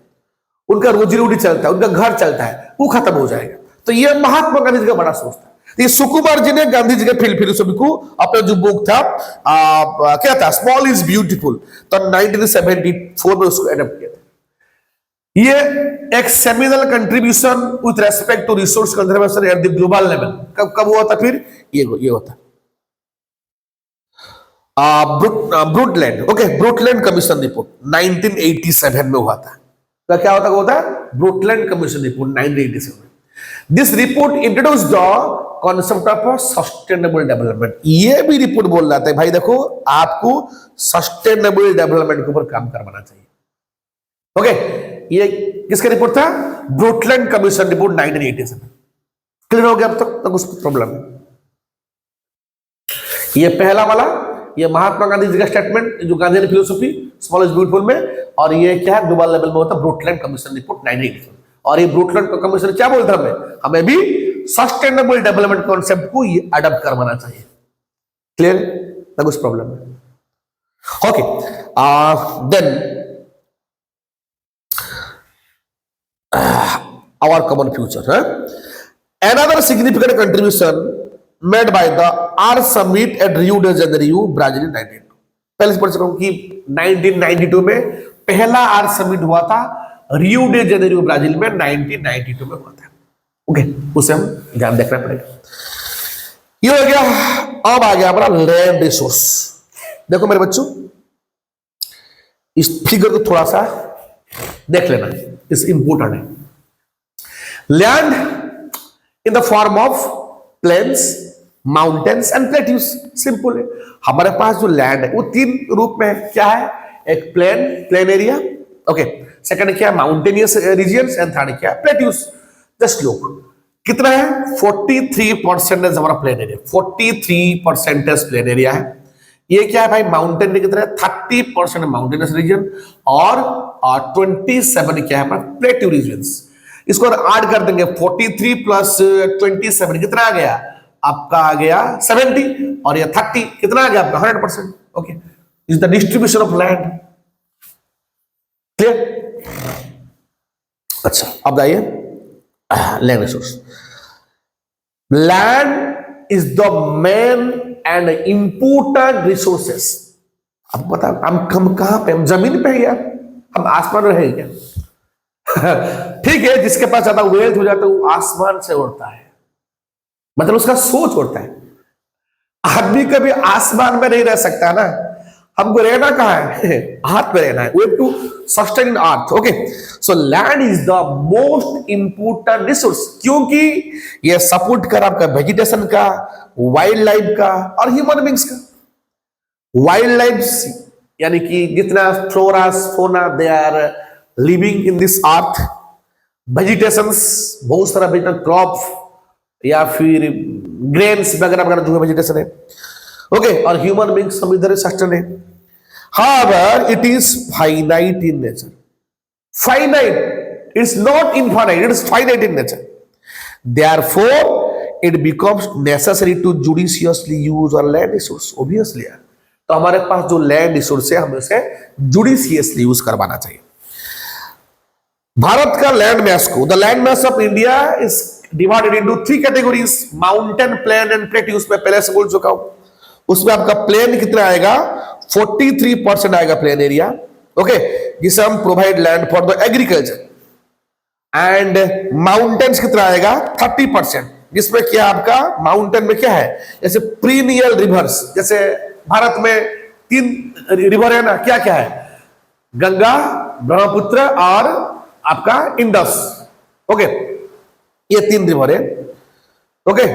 उनका रोजी रोटी चलता है, उनका घर चलता है, वो खत्म हो जाएगा। तो ये महात्मा गांधी जी का बड़ा सोच था। ये सुकुमार जी ने गांधी जी के फिलोसफी को अपना जो बुक था क्या था? स्मॉल इज ब्यूटीफुल, तो 1974 में उसको एडप्ट किया था। ये एक seminal contribution with respect to resource conservation at the global level कब हुआ था? फिर ये होता Brundtland, okay, Brundtland Commission report 1987 में हुआ था। तो क्या होता है? ब्रूटलैंड कमीशन रिपोर्ट 1987 में। This report introduce the concept of sustainable development. ये भी रिपोर्ट बोल रहा था भाई देखो आपको सस्टेनेबल डेवलपमेंट के ऊपर काम करवाना चाहिए। ओके, ये किसका रिपोर्ट था? ब्रुटलैंड कमीशन रिपोर्ट 1987। क्लियर हो गया अब तक उस प्रॉब्लम है। ये पहला वाला, ये महात्मा गांधी जी का स्टेटमेंट जो Gandhi philosophy small is beautiful में, और ये क्या है ग्लोबल लेवल में होता है ब्रुटलैंड कमीशन रिपोर्ट 1987। और ये ब्रुटलैंड कमीशन क्या बोलता है? हमें भी सस्टेनेबल डेवलपमेंट कॉन्सेप्ट को ये अडॉप्ट करवाना चाहिए। क्लियर ना कुछ प्रॉब्लम है? Okay, then our common future. Another significant contribution made by the R Summit at Rio de Janeiro, Brazil in 1992। पहले से पढ़ चुका हूं कि 1992 में पहला R Summit हुआ था रियो डे जेनेरियो ब्राजील में, 1992 में हुआ था। ओके, उसे हम ध्यान देखना पड़ेगा। ये हो गया। अब आ गया हमारा लैंड रिसोर्स। देखो मेरे बच्चों, इस फिगर को थोड़ा सा देख लेना, इस इंपोर्टेंट है। Land in the form of plains, mountains and plateaus. Simple है, हमारे पास जो लैंड है वो तीन रूप में है। क्या है? एक प्लेन एरिया, ओके, सेकंड क्या है माउंटेनियस रीजन्स, एंड थर्ड क्या है प्लेट्यूज। जस्ट लुक कितना है, 43% हमारा प्लेन एरिया, 43% प्लेन एरिया है। ये क्या है भाई माउंटेन में कितना है, 30% माउंटेनियस रीजन, और 27 क्या है प्लेट्यू रीजन्स। इसको ऐड कर देंगे, 43 प्लस 27 कितना आ गया आपका? आ गया 70, और ये 30 कितना आ गया आपका? 100%। Okay, is the distribution of land. Clear? अच्छा, अब आइए land resource. Land is the main and important resources. अब बता हम कहां पे? हम जमीन पे है यार, हम आसमान में है क्या? ठीक है, जिसके पास ज्यादा वेल्थ हो जाता है वो आसमान से उड़ता है, मतलब उसका सोच उड़ता है। आदमी कभी आसमान में नहीं रह सकता ना, हमको रहना कहां है? अर्थ पे रहना है। We have to sustain earth. Okay, so land is the most important resource, क्योंकि ये सपोर्ट कर आपका वेजिटेशन का, वाइल्ड लाइफ का और ह्यूमन बींग्स का। वाइल्ड लाइफ यानी कि जितना floras fauna they are living in this earth, vegetations बहुत सारा वेजिटेबल क्रॉप या फिर ग्रेन्स वगैरह वगैरह जो है वेजिटेशन है। ओके, और ह्यूमन बींग्स हम इधर सस्टेन है। However it is finite in nature. Finite, it's not infinite, it is finite in nature. Therefore it becomes necessary to judiciously use our land resource. Obviously है, तो हमारे पास जो land resource है हमें उसे जुडिशियसली यूज करवाना चाहिए। भारत का लैंड मैस को, the land mass of India is divided into 3 categories, mountain, plain and plateaus. मैं पहले से बोल चुका हूं। उसमें आपका प्लेन कितना आएगा? 43% आएगा प्लेन एरिया, ओके, जिसे हम provide land for the agriculture. And mountains कितना आएगा? 30%, जिसमें क्या आपका माउंटेन में क्या है, जैसे प्रीनियल रिवर्स, जैसे भारत में 3 रिवर है ना, क्या क्या है? गंगा, ब्रह्मपुत्र और आपका इंडस। ओके, ये 3 रिवर है। ओके,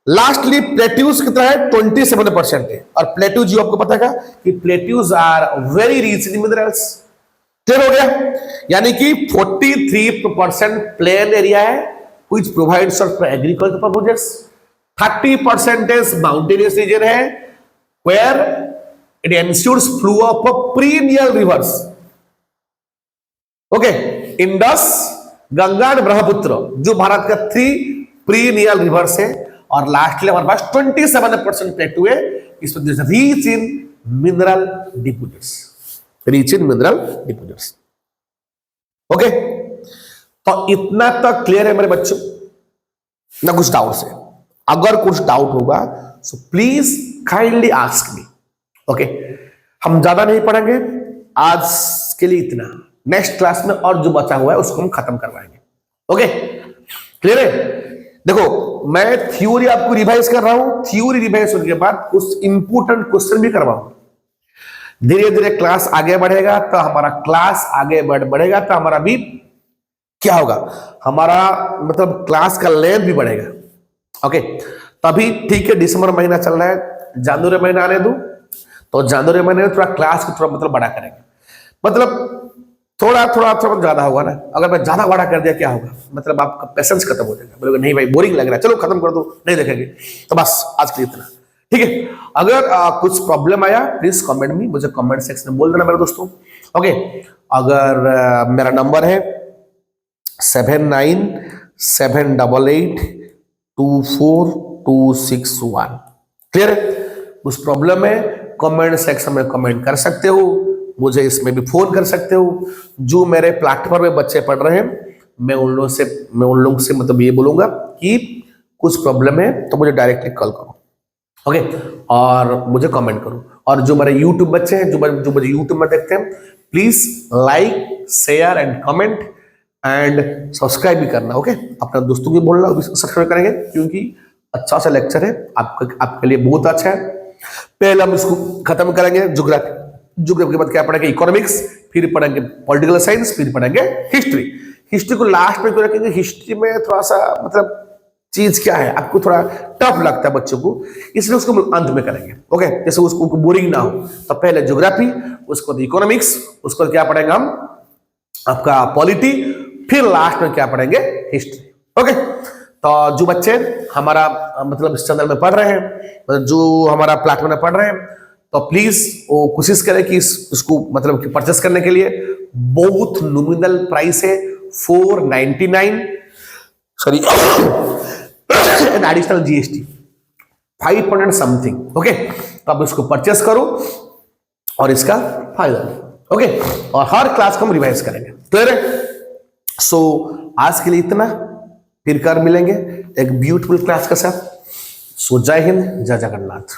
लास्टली प्लेट्यूज कितना है? 27% है। और प्लेट्यूज जो आपको पता है कि plateaus are very rich in minerals. Clear हो गया? यानी कि 43% प्लेन एरिया है which provides for agriculture purposes, 30% mountainous region है where it ensures flow of period rivers. Okay, Indus, Ganga और ब्रह्मपुत्र जो भारत का 3 पीरियड रिवर्स है। और लास्टली हमारे पास 27% प्लेटू है, इसमें reach in mineral deposits, rich in mineral deposits. Okay, तो इतना तक क्लियर है मेरे बच्चों ना? कुछ डाउट्स है? अगर कुछ डाउट होगा so please kindly ask me. Okay, हम ज्यादा नहीं पढ़ेंगे आज के लिए, इतना। नेक्स्ट क्लास में और जो बचा हुआ है उसको हम खत्म करवाएंगे। ओके, क्लियर है? देखो, मैं थ्योरी आपको रिवाइज कर रहा हूं, थ्योरी रिवाइज होने के बाद कुछ इंपोर्टेंट क्वेश्चन भी करवाऊंगा। धीरे धीरे क्लास आगे बढ़ेगा तो हमारा क्लास आगे बढ़ेगा तो हमारा भी क्या होगा, हमारा मतलब क्लास का लेंथ भी बढ़ेगा। ओके, तभी ठीक है, दिसंबर महीना चल रहा है, जनवरी महीना आने दो, तो जनवरी महीने में थोड़ा क्लास को थोड़ा मतलब बड़ा करेंगे, मतलब थोड़ा थोड़ा थोड़ा ज्यादा होगा ना। अगर मैं ज्यादा बड़ा कर दिया क्या होगा, मतलब आपका पेशेंस खत्म हो जाएगा, बोलोगे नहीं भाई बोरिंग लग रहा है, चलो खत्म कर दो, नहीं देखेंगे। तो बस आज के लिए इतना, ठीक है। अगर कुछ प्रॉब्लम आया प्लीज कमेंट में, मुझे कमेंट सेक्शन में बोल देना मेरे दोस्तों। ओके, अगर मेरा नंबर है 7978824261, क्लियर है। उस प्रॉब्लम में कमेंट सेक्शन में कमेंट कर सकते हो, मुझे इसमें भी फोन कर सकते हो। जो मेरे प्लेटफॉर्म में बच्चे पढ़ रहे हैं, मैं उन लोगों से मतलब ये बोलूंगा कि कुछ प्रॉब्लम है तो मुझे डायरेक्टली कॉल करो, ओके, और मुझे कमेंट करो। और जो मेरे यूट्यूब बच्चे हैं, जो मुझे यूट्यूब में देखते हैं, please like share and comment and subscribe भी करना, ओके। अपना दोस्तों को बोलना वो भी सब्सक्राइब करेंगे, क्योंकि अच्छा सा लेक्चर है, आपके लिए बहुत अच्छा है। पहले हम इसको खत्म करेंगे ज्योग्राफी, ज्योग्राफी के बाद क्या पढ़ेंगे, इकोनॉमिक्स, फिर पढ़ेंगे पॉलिटिकल साइंस, फिर पढ़ेंगे हिस्ट्री। हिस्ट्री को लास्ट में क्यों रखेंगे, हिस्ट्री में थोड़ा सा मतलब चीज क्या है आपको थोड़ा टफ लगता है बच्चों को, इसलिए उसको अंत में करेंगे, ओके, जैसे उसको बोरिंग ना हो। तो पहले ज्योग्राफी, उसके बाद इकोनॉमिक्स, उसके बाद क्या पढ़ेंगे हम आपका पॉलिटी, फिर लास्ट में क्या पढ़ेंगे, हिस्ट्री, ओके। तो जो बच्चे हमारा मतलब इस चैनल में पढ़ रहे हैं, मतलब जो हमारा प्लेटफॉर्म में पढ़ रहे हैं, तो प्लीज वो कोशिश करें कि इसको मतलब कि परचेस करने के लिए बहुत नॉमिनल प्राइस है, 499, sorry and additional GST 500 something, okay. तो आप इसको परचेस करो और इसका फायदा लो, ओके। और हर क्लास को हम रिवाइज करेंगे, क्लियर है। सो आज के लिए इतना, फिर कर मिलेंगे एक ब्यूटीफुल क्लास के साथ। सो जय हिंद, जय जगन्नाथ।